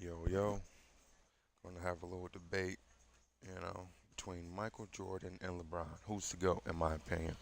Yo, gonna have a little debate, between Michael Jordan and LeBron. Who's to go, in my opinion?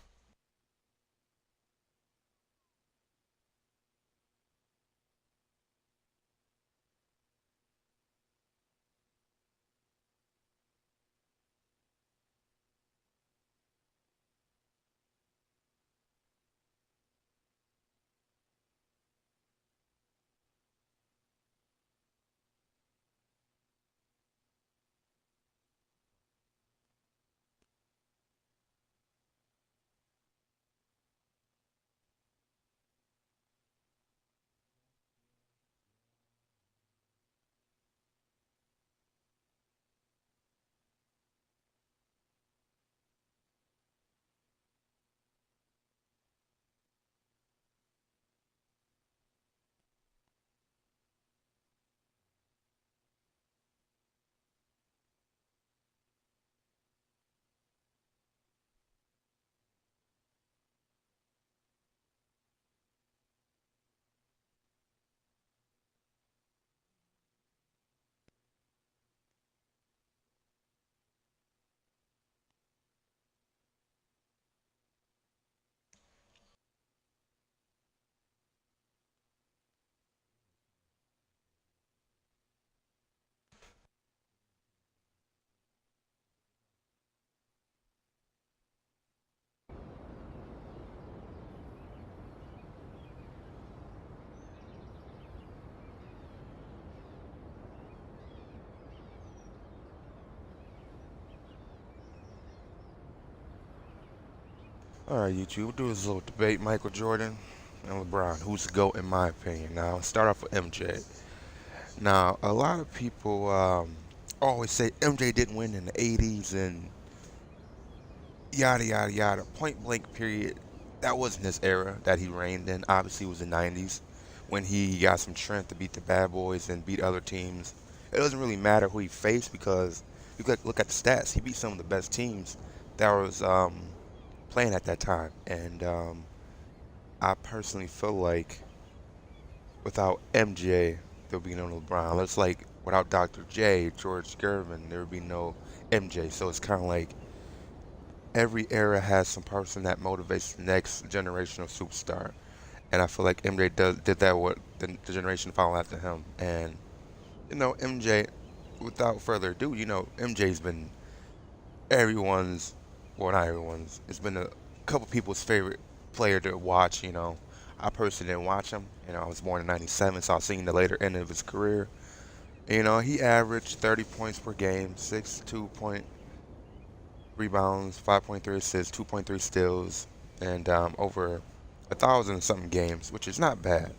All right, YouTube, we'll do this little debate: Michael Jordan and LeBron. Who's to go, in my opinion? Now, I'll start off with MJ. Now, a lot of people always say MJ didn't win in the '80s and yada yada yada. Point blank, period. That wasn't his era that he reigned in. Obviously, it was the '90s when he got some strength to beat the bad boys and beat other teams. It doesn't really matter who he faced because you could look at the stats. He beat some of the best teams that was playing at that time. And I personally feel like without MJ, there would be no LeBron. It's like without Dr. J, George Gervin, there would be no MJ. So it's kind of like every era has some person that motivates the next generational superstar. And I feel like MJ did that with the generation following after him. And, MJ, without further ado, MJ's been everyone's, well, not everyone's, it's been a couple people's favorite player to watch. I personally didn't watch him. I was born in '97, so I seen the later end of his career. He averaged 30 points per game, 6.2 point rebounds, 5.3 assists, 2.3 steals, and over 1,000 something games, which is not bad.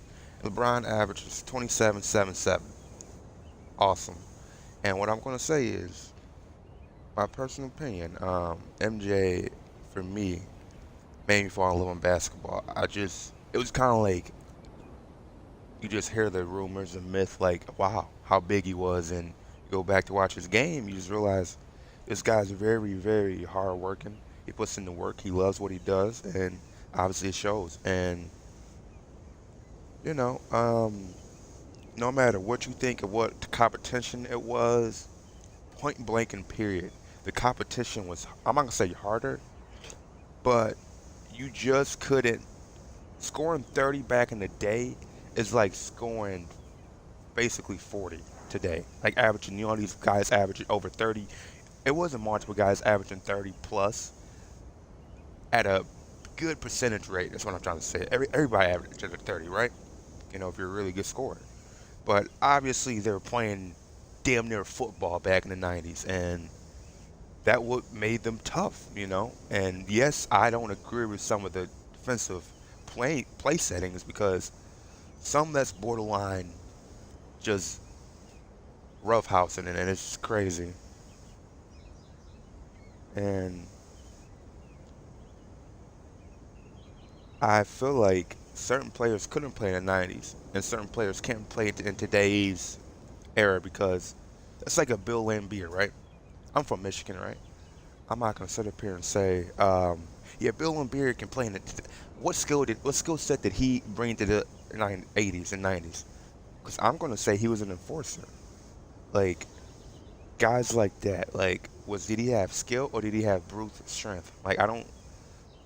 LeBron averages 27.77. Awesome. And what I'm going to say is, my personal opinion, MJ, for me, made me fall in love with basketball. It was kind of like you just hear the rumors and myth, like, wow, how big he was, and you go back to watch his game, you just realize this guy's very, very hard working. He puts in the work. He loves what he does, and obviously it shows. And you know, um, no matter what you think of what competition it was, point blank and period, the competition was, I'm not gonna say harder, but you just couldn't. Scoring 30 back in the day is like scoring basically 40 today. Like averaging, these guys averaging over 30. It wasn't multiple guys averaging 30 plus at a good percentage rate. That's what I'm trying to say. Everybody averages at 30, right? If you're a really good scorer. But obviously they were playing damn near football back in the 90s, and that what made them tough. And yes, I don't agree with some of the defensive play settings because some that's borderline just roughhousing it, and it's crazy. And I feel like certain players couldn't play in the '90s, and certain players can't play in today's era because it's like a Bill Laimbeer, right? I'm from Michigan, right? I'm not gonna sit up here and say, yeah, Bill Laimbeer can play in the. What skill set did he bring to the '80s and '90s? Because I'm gonna say he was an enforcer. Like guys like that, like did he have skill or did he have brute strength? Like I don't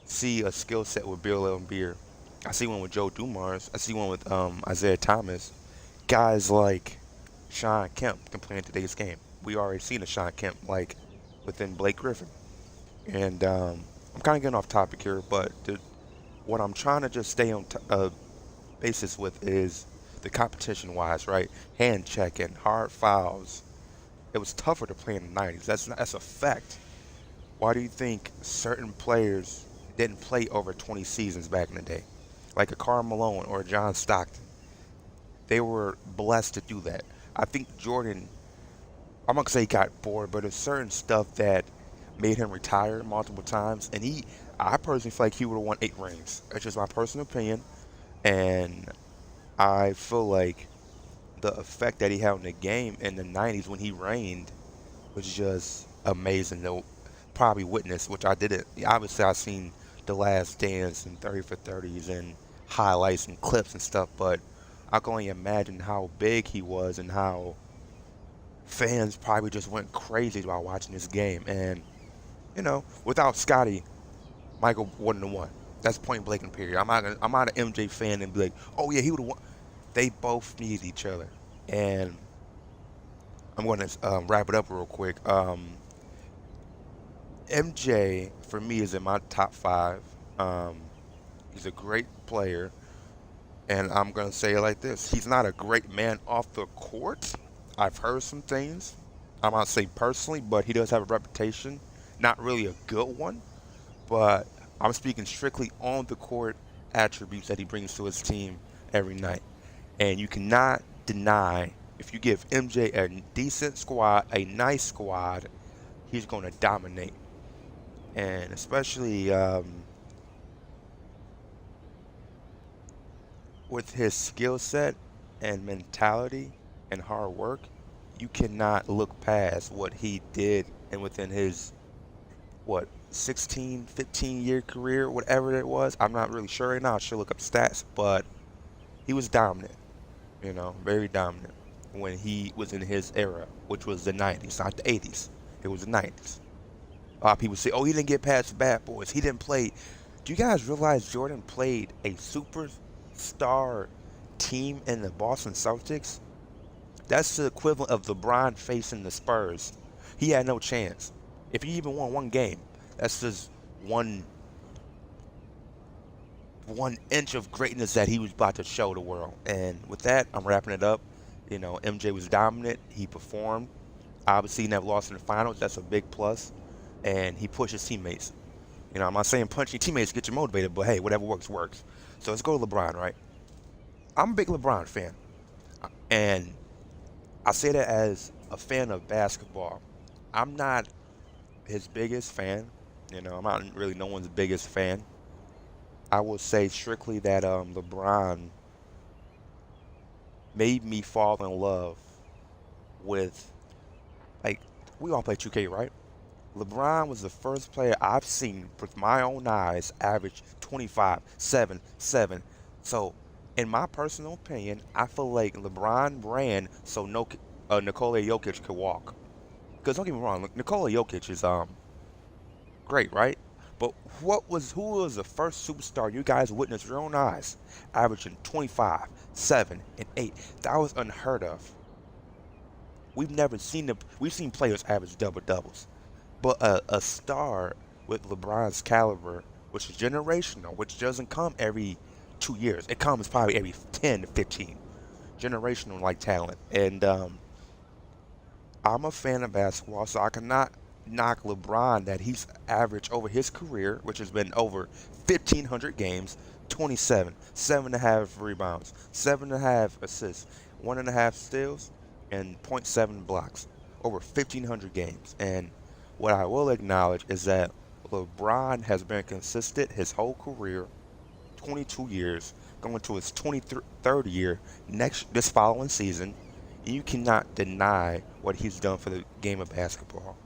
see a skill set with Bill Laimbeer. I see one with Joe Dumars. I see one with Isaiah Thomas. Guys like Sean Kemp can play in today's game. We already seen a Sean Kemp like within Blake Griffin. And I'm kind of getting off topic here, but what I'm trying to just stay on basis with is the competition wise, right? Hand checking, hard fouls. It was tougher to play in the 90s. That's a fact. Why do you think certain players didn't play over 20 seasons back in the day? Like a Karl Malone or a John Stockton. They were blessed to do that. I think Jordan, I'm not gonna say he got bored, but there's certain stuff that made him retire multiple times. And I personally feel like he would have won 8 rings. That's just my personal opinion. And I feel like the effect that he had on the game in the 90s when he reigned was just amazing to probably witness, which I didn't. Obviously, I seen The Last Dance and 30 for 30s and highlights and clips and stuff, but I can only imagine how big he was and how fans probably just went crazy while watching this game. And, without Scotty, Michael wouldn't have won. That's point blank and period. I'm not an MJ fan and be like, oh yeah, he would have won. They both need each other. And I'm going to wrap it up real quick. MJ, for me, is in my top 5. He's a great player. And I'm going to say it like this. He's not a great man off the court. I've heard some things. I'm not saying personally, but he does have a reputation. Not really a good one. But I'm speaking strictly on the court attributes that he brings to his team every night. And you cannot deny, if you give MJ a decent squad, a nice squad, he's going to dominate. And especially with his skill set and mentality and hard work, you cannot look past what he did and within his, 16, 15-year career, whatever it was. I'm not really sure right now. I should look up stats, but he was dominant, very dominant when he was in his era, which was the 90s, not the 80s. It was the 90s. People say, oh, he didn't get past the bad boys. He didn't play. Do you guys realize Jordan played a superstar team in the Boston Celtics? That's the equivalent of LeBron facing the Spurs. He had no chance. If he even won one game, that's just one inch of greatness that he was about to show the world. And with that, I'm wrapping it up. MJ was dominant. He performed. Obviously, he never lost in the finals. That's a big plus. And he pushed his teammates. I'm not saying punch your teammates get you motivated, but hey, whatever works, works. So let's go to LeBron, right? I'm a big LeBron fan. And I say that as a fan of basketball. I'm not his biggest fan. I'm not really no one's biggest fan. I will say strictly that LeBron made me fall in love with, like, we all play 2K, right? LeBron was the first player I've seen with my own eyes average 25, 7, 7. So, in my personal opinion, I feel like LeBron ran so Nikola Jokic could walk. Because don't get me wrong, Nikola Jokic is great, right? But who was the first superstar you guys witnessed with your own eyes averaging 25, 7, and 8? That was unheard of. We've seen players average double doubles. But a star with LeBron's caliber, which is generational, which doesn't come every 2 years. It comes probably every 10 to 15. Generational like talent. And I'm a fan of basketball, so I cannot knock LeBron that he's averaged over his career, which has been over 1,500 games, 27, 7.5 rebounds, 7.5 assists, 1.5 steals, and .7 blocks. Over 1,500 games. And what I will acknowledge is that LeBron has been consistent his whole career, 22 years, going to his 23rd year this following season. You cannot deny what he's done for the game of basketball.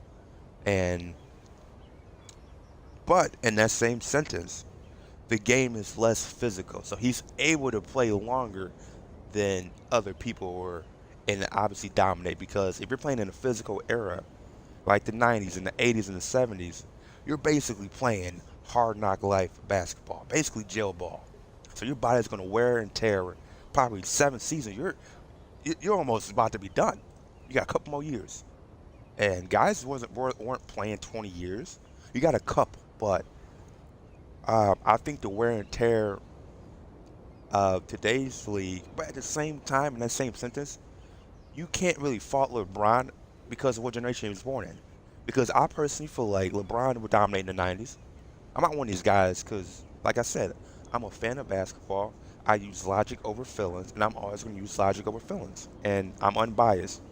But in that same sentence, the game is less physical. So he's able to play longer than other people were and obviously dominate. Because if you're playing in a physical era like the 90s and the 80s and the 70s, you're basically playing hard knock life basketball, basically jail ball. So your body's going to wear and tear. Probably 7 seasons. You're almost about to be done. You got a couple more years. And guys weren't playing 20 years. You got a couple, but I think the wear and tear of today's league. But at the same time, in that same sentence, you can't really fault LeBron because of what generation he was born in. Because I personally feel like LeBron would dominate in the 90s. I'm not one of these guys because, like I said, I'm a fan of basketball. I use logic over feelings, and I'm always going to use logic over feelings. And I'm unbiased.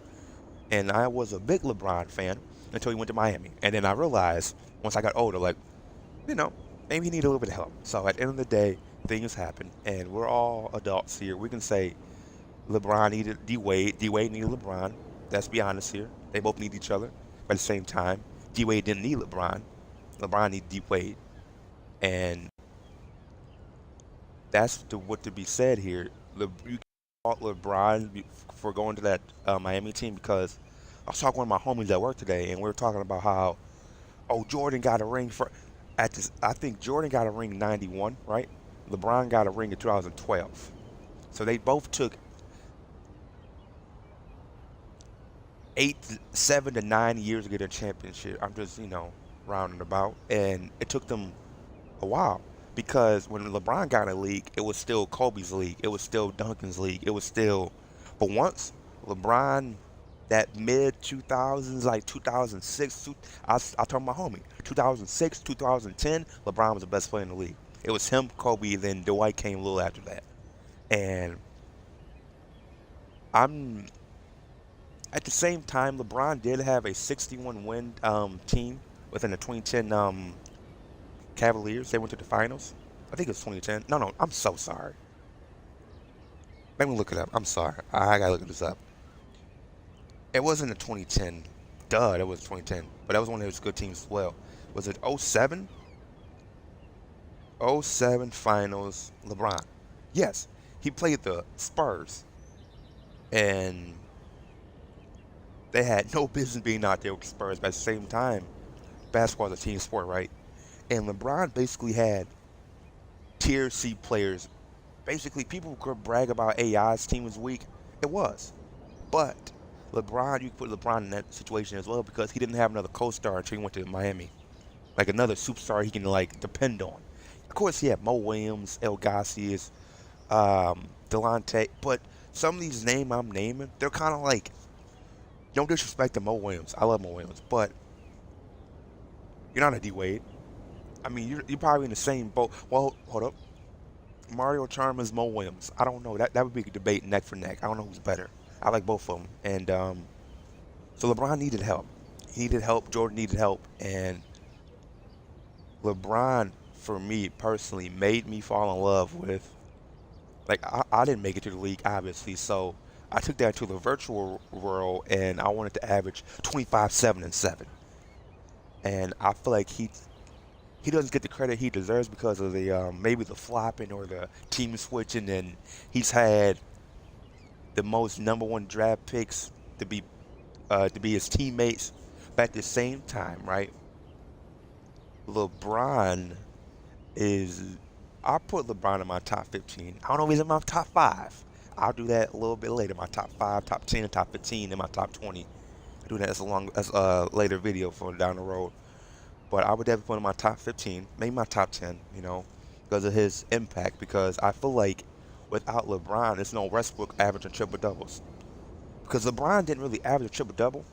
And I was a big LeBron fan until he went to Miami. And then I realized once I got older, like, you know, maybe he needed a little bit of help. So at the end of the day, things happen, and we're all adults here. We can say LeBron needed D Wade, D Wade needed LeBron. Let's be honest here. They both need each other. But at the same time, D Wade didn't need LeBron. LeBron needed D Wade. And that's what to be said here. You can't fault LeBron for going to that Miami team because I was talking with my homies at work today, and we were talking about how, oh, Jordan got a ring for at this. I think Jordan got a ring in '91, right? LeBron got a ring in 2012. So they both took 7 to 9 years to get a championship. I'm just, rounding about, and it took them a while because when LeBron got in the league, it was still Kobe's league, it was still Duncan's league, it was still. But once LeBron, that mid 2000s, like 2006, I told my homie, 2006, 2010, LeBron was the best player in the league. It was him, Kobe, then Dwight came a little after that. And I'm at the same time, LeBron did have a 61 win team within the 2010 Cavaliers. They went to the finals. I think it was 2010. No, I'm so sorry. Let me look it up. I'm sorry. I gotta look this up. It wasn't the 2010. Duh, that was 2010. But that was one of his good teams as well. Was it 07? 07 finals, LeBron. Yes, he played the Spurs. And they had no business being out there with the Spurs. But at the same time, basketball is a team sport, right? And LeBron basically had tier C players. Basically, people could brag about AI's team was weak. It was. But LeBron, you could put LeBron in that situation as well because he didn't have another co-star until he went to Miami. Like another superstar he can depend on. Of course, he had Mo Williams, El Gassius, Delonte. But some of these names I'm naming, they're kind of like, no disrespect to Mo Williams. I love Mo Williams. But you're not a D Wade. I mean, you're probably in the same boat. Well, hold up. Mario Chalmers, Mo Williams. I don't know. That would be a debate neck for neck. I don't know who's better. I like both of them. And so LeBron needed help. He needed help. Jordan needed help. And LeBron, for me personally, made me fall in love with. Like, I didn't make it to the league, obviously. So I took that to the virtual world, and I wanted to average 25, 7, and 7. And I feel like he doesn't get the credit he deserves because of the maybe the flopping or the team switching, and he's had the most #1 draft picks to be his teammates. But at the same time, right? LeBron is. I put LeBron in my top 15. I don't know if he's in my top 5. I'll do that a little bit later. My top 5, top 10, top 15, and my top 20. I'll do that as a later video for down the road. But I would definitely put him in my top 15, maybe my top 10, because of his impact. Because I feel like without LeBron, there's no Westbrook averaging triple doubles. Because LeBron didn't really average a triple double,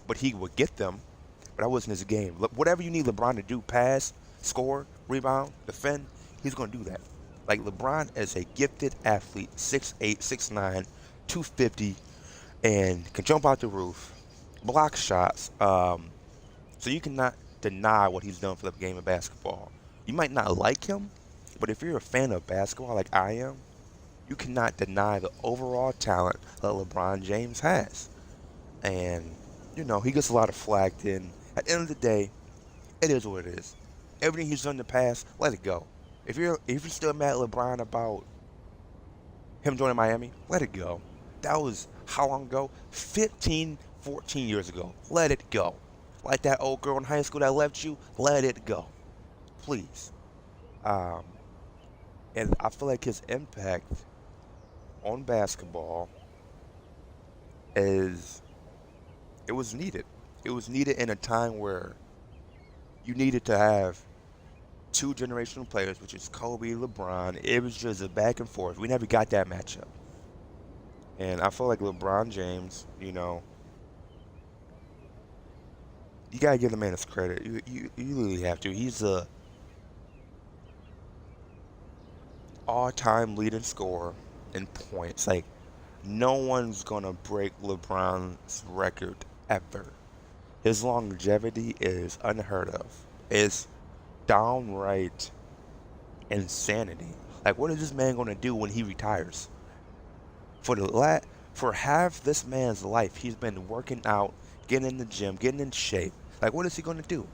but he would get them. But that wasn't his game. Whatever you need LeBron to do, pass, score, rebound, defend, he's going to do that. Like LeBron is a gifted athlete, 6'8", 6'9", 250, and can jump out the roof, block shots. So you cannot deny what he's done for the game of basketball. You might not like him, but if you're a fan of basketball like I am, you cannot deny the overall talent that LeBron James has. And, he gets a lot of flack, and at the end of the day, it is what it is. Everything he's done in the past, let it go. If you're still mad at LeBron about him joining Miami, let it go. That was How long ago? 15, 14 years ago. Let it go. Like that old girl in high school that left you, let it go. Please. Um, and I feel like his impact on basketball is it was needed. It was needed in a time where you needed to have two generational players, which is Kobe, LeBron. It was just a back and forth. We never got that matchup. And I feel like LeBron James, you gotta give the man his credit. You really have to. He's a all-time leading scorer in points. Like no one's gonna break LeBron's record ever. His longevity is unheard of. It's downright insanity. Like what is this man gonna do when he retires? For half this man's life, he's been working out, getting in the gym, getting in shape. Like what is he gonna do?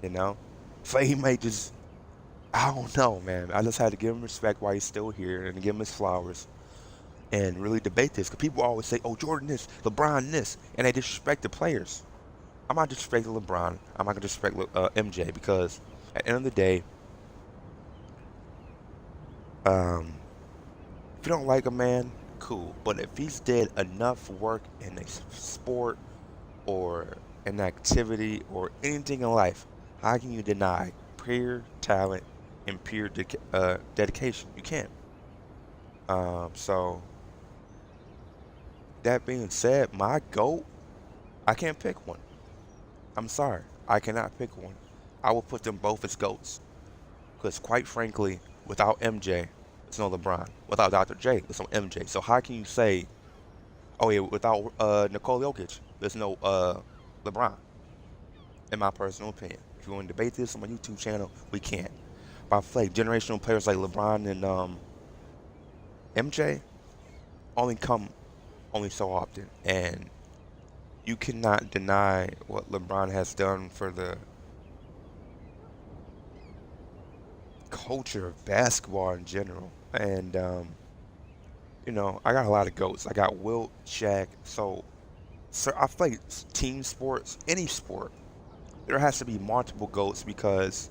You know? So he might just I don't know, man. I just had to give him respect while he's still here and give him his flowers and really debate this. Because people always say, oh, Jordan this, LeBron this, and they disrespect the players. I'm not disrespecting LeBron. I'm not going to disrespect MJ because at the end of the day, if you don't like a man, cool. But if he's did enough work in a sport or an activity or anything in life, how can you deny pure talent and pure dedication? You can't. So that being said, my GOAT, I can't pick one. I'm sorry, I cannot pick one. I will put them both as GOATs because, quite frankly, without MJ, there's no LeBron. Without Dr. J, there's no MJ. So how can you say, oh yeah, without Nikola Jokic, there's no LeBron? In my personal opinion, if you want to debate this on my YouTube channel, we can't. But I feel like generational players like LeBron and MJ only so often, and you cannot deny what LeBron has done for the culture of basketball in general. And I got a lot of GOATs. I got Wilt, Shaq. So I feel like team sports, any sport, there has to be multiple GOATs because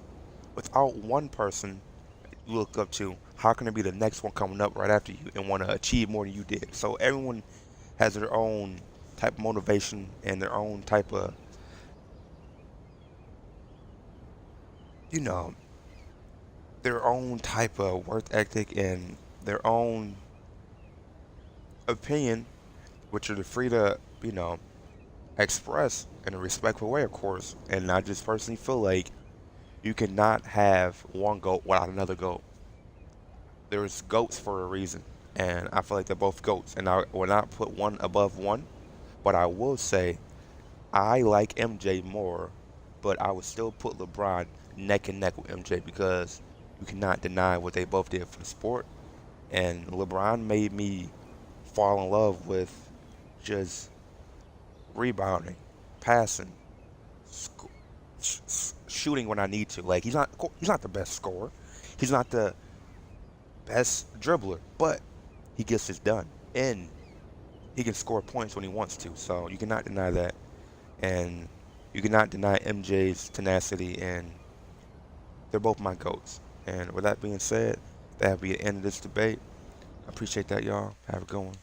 without one person you look up to, how can there be the next one coming up right after you and want to achieve more than you did? So everyone has their own type of motivation and their own type of, their own type of work ethic and their own opinion, which are free to, express in a respectful way, of course. And I just personally feel like you cannot have one GOAT without another GOAT. There's GOATs for a reason, and I feel like they're both GOATs, and I will not put one above one, but I will say I like MJ more, but I would still put LeBron neck and neck with MJ because you cannot deny what they both did for the sport, and LeBron made me fall in love with just rebounding, passing, shooting when I need to. Like he's not the best scorer, he's not the best dribbler, but he gets it done, and he can score points when he wants to. So you cannot deny that, and you cannot deny MJ's tenacity, and they're both my GOATs. And with that being said, that'll be the end of this debate. I appreciate that, y'all. Have a good one.